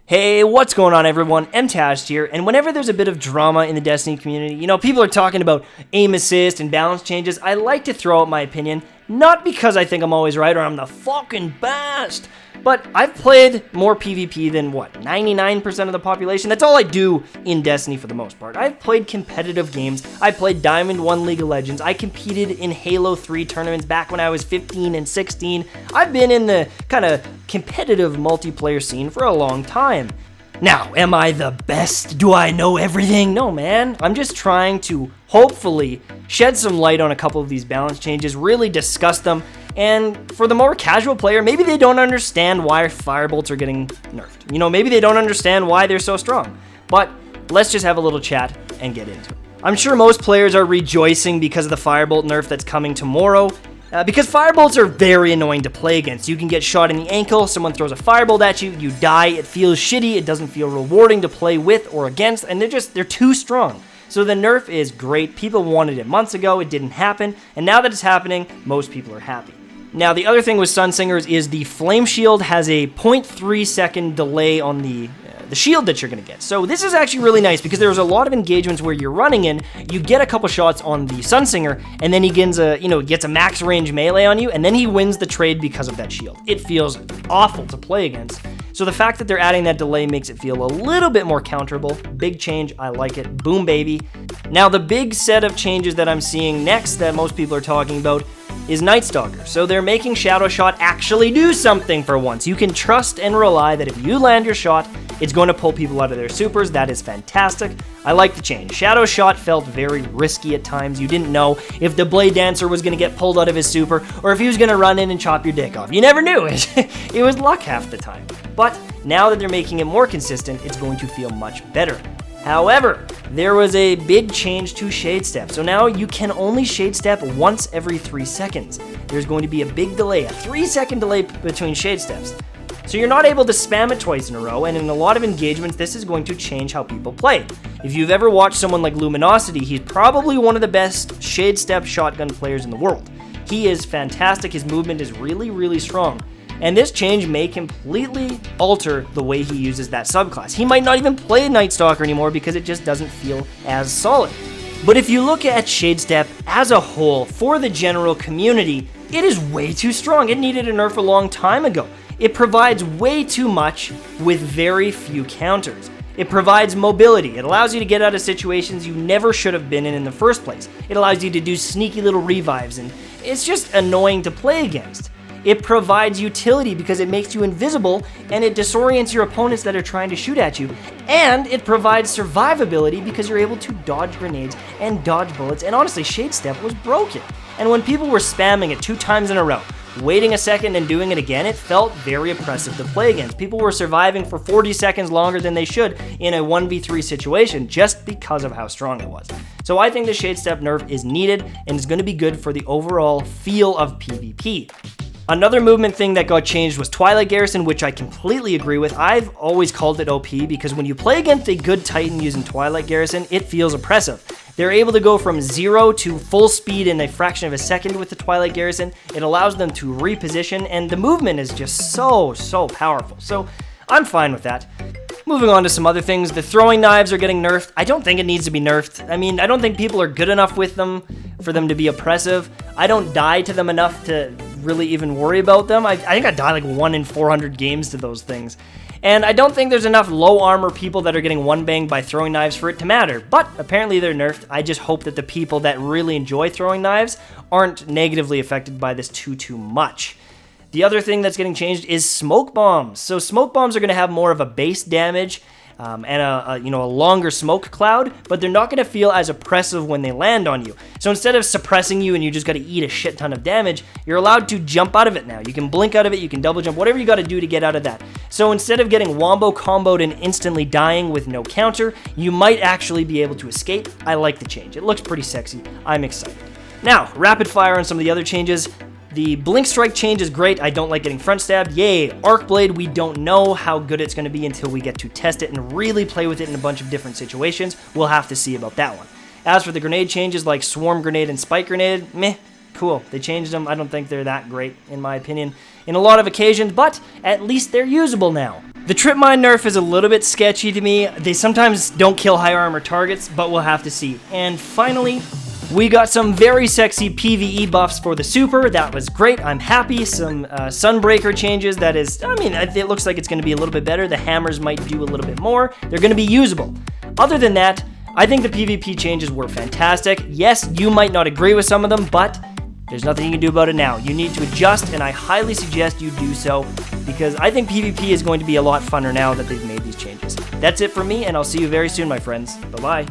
Hey, what's going on everyone? Mtashed here, and whenever there's a bit of drama in the Destiny community, people are talking about aim assist and balance changes, I like to throw out my opinion, not because I think I'm always right or I'm the fucking best, but I've played more PvP than, 99% of the population? That's all I do in Destiny for the most part. I've played competitive games, I played Diamond 1 League of Legends, I competed in Halo 3 tournaments back when I was 15 and 16, I've been in the kind of competitive multiplayer scene for a long time. Now, am I the best? Do I know everything? No, man. I'm just trying to hopefully shed some light on a couple of these balance changes, really discuss them, and for the more casual player, maybe they don't understand why firebolts are getting nerfed. Maybe they don't understand why they're so strong. But let's just have a little chat and get into it. I'm sure most players are rejoicing because of the firebolt nerf that's coming tomorrow. Because firebolts are very annoying to play against. You can get shot in the ankle, someone throws a firebolt at you, you die, it feels shitty, it doesn't feel rewarding to play with or against, and they're too strong. So the nerf is great, people wanted it months ago, it didn't happen, and now that it's happening, most people are happy. Now the other thing with Sunsingers is the Flame Shield has a 0.3 second delay on the shield that you're going to get. So this is actually really nice because there's a lot of engagements where you're running in, you get a couple shots on the Sunsinger, and then he gets a max range melee on you, and then he wins the trade because of that shield. It feels awful to play against. So the fact that they're adding that delay makes it feel a little bit more counterable. Big change, I like it. Boom, baby. Now the big set of changes that I'm seeing next that most people are talking about is Night Stalker. So they're making Shadow Shot actually do something for once. You can trust and rely that if you land your shot, it's going to pull people out of their supers. That is fantastic. I like the change. Shadow Shot felt very risky at times. You didn't know if the Blade Dancer was going to get pulled out of his super or if he was going to run in and chop your dick off. You never knew it. It was luck half the time. But now that they're making it more consistent, it's going to feel much better. However, there was a big change to Shade Step. So now you can only Shade Step once every 3 seconds. There's going to be a big delay, a 3-second delay between Shade Steps. So you're not able to spam it twice in a row, and in a lot of engagements, this is going to change how people play. If you've ever watched someone like Luminosity, he's probably one of the best Shade Step shotgun players in the world. He is fantastic, his movement is really, really strong. And this change may completely alter the way he uses that subclass. He might not even play Night Stalker anymore because it just doesn't feel as solid. But if you look at Shade Step as a whole, for the general community, it is way too strong. It needed a nerf a long time ago. It provides way too much with very few counters. It provides mobility. It allows you to get out of situations you never should have been in the first place. It allows you to do sneaky little revives, and it's just annoying to play against. It provides utility because it makes you invisible and it disorients your opponents that are trying to shoot at you. And it provides survivability because you're able to dodge grenades and dodge bullets. And honestly, Shade Step was broken. And when people were spamming it 2 times in a row, waiting a second and doing it again, it felt very oppressive to play against. People were surviving for 40 seconds longer than they should in a 1v3 situation just because of how strong it was. So I think the Shade Step nerf is needed and is going to be good for the overall feel of PvP. Another movement thing that got changed was Twilight Garrison, which I completely agree with. I've always called it OP because when you play against a good Titan using Twilight Garrison, it feels oppressive. They're able to go from 0 to full speed in a fraction of a second with the Twilight Garrison. It allows them to reposition, and the movement is just so powerful. So I'm fine with that. Moving on to some other things, the throwing knives are getting nerfed. I don't think it needs to be nerfed. I mean, I don't think people are good enough with them for them to be oppressive. I don't die to them enough to really even worry about them. I think I die like 1 in 400 games to those things. And I don't think there's enough low armor people that are getting one banged by throwing knives for it to matter. But apparently they're nerfed. I just hope that the people that really enjoy throwing knives aren't negatively affected by this too much. The other thing that's getting changed is smoke bombs. So smoke bombs are going to have more of a base damage and a longer smoke cloud, but they're not going to feel as oppressive when they land on you. So instead of suppressing you and you just got to eat a shit ton of damage, you're allowed to jump out of it now. You can blink out of it, you can double jump, whatever you got to do to get out of that. So instead of getting wombo comboed and instantly dying with no counter, you might actually be able to escape. I like the change. It looks pretty sexy. I'm excited. Now, rapid fire on some of the other changes. The Blink Strike change is great. I don't like getting front stabbed. Yay. Arc Blade, we don't know how good it's going to be until we get to test it and really play with it in a bunch of different situations. We'll have to see about that one. As for the grenade changes like Swarm Grenade and Spike Grenade, meh, cool. They changed them. I don't think they're that great, in my opinion, in a lot of occasions, but at least they're usable now. The trip mine nerf is a little bit sketchy to me. They sometimes don't kill high armor targets, but we'll have to see. And finally, we got some very sexy PvE buffs for the super. That was great. I'm happy. Some Sunbreaker changes. That is, I mean, it looks like it's going to be a little bit better. The hammers might do a little bit more. They're going to be usable. Other than that, I think the PvP changes were fantastic. Yes, you might not agree with some of them, but there's nothing you can do about it now. You need to adjust, and I highly suggest you do so, because I think PvP is going to be a lot funner now that they've made these changes. That's it for me, and I'll see you very soon, my friends. Bye-bye.